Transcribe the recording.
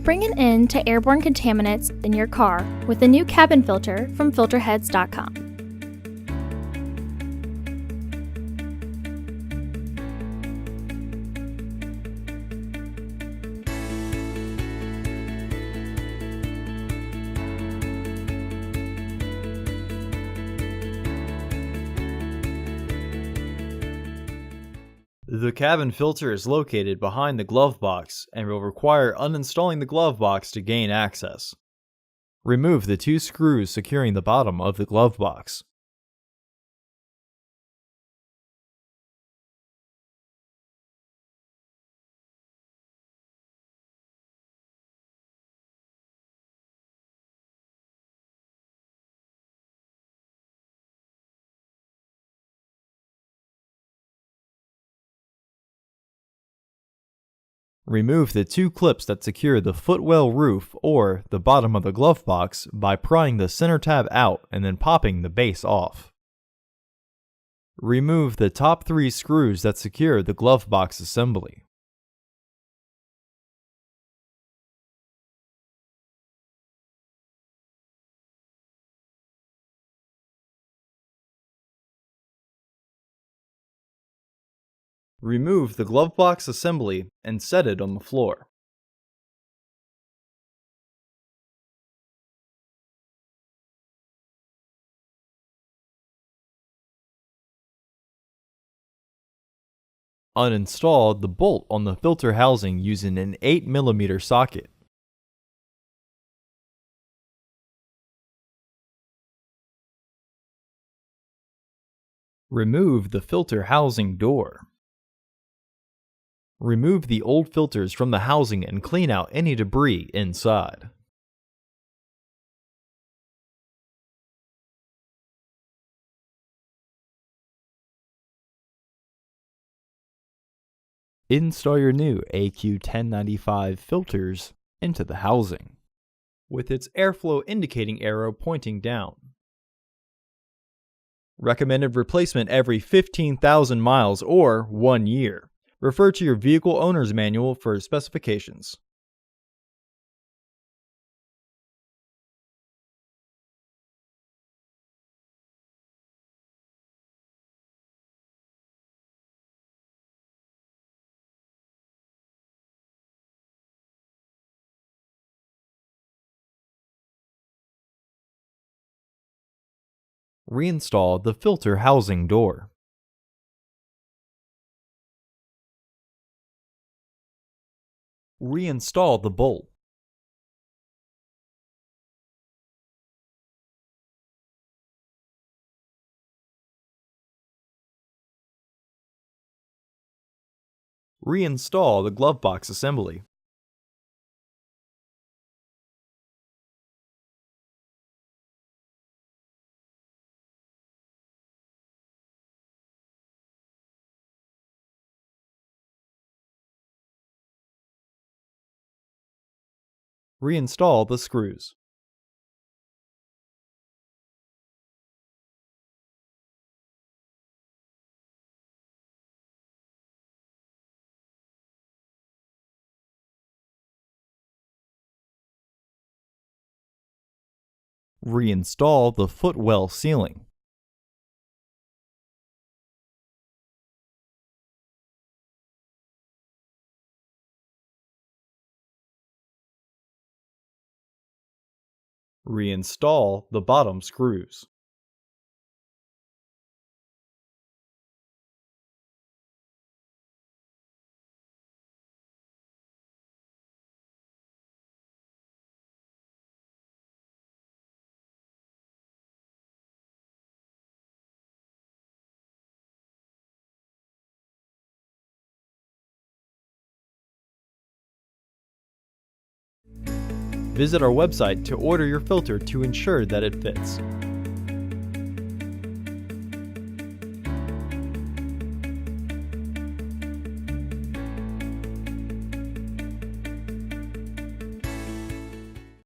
Bring an end to airborne contaminants in your car with the new cabin filter from Filterheads.com. The cabin filter is located behind the glove box and will require uninstalling the glove box to gain access. Remove the 2 screws securing the bottom of the glove box. Remove the 2 clips that secure the footwell roof or the bottom of the glove box by prying the center tab out and then popping the base off. Remove the top 3 screws that secure the glove box assembly. Remove the glove box assembly and set it on the floor. Uninstall the bolt on the filter housing using an 8mm socket. Remove the filter housing door. Remove the old filters from the housing and clean out any debris inside. Install your new AQ1095 filters into the housing, with its airflow indicating arrow pointing down. Recommended replacement every 15,000 miles or 1 year. Refer to your vehicle owner's manual for specifications. Reinstall the filter housing door. Reinstall the bolt. Reinstall the glove box assembly. Reinstall the screws. Reinstall the footwell sealing. Reinstall the bottom screws. Visit our website to order your filter to ensure that it fits.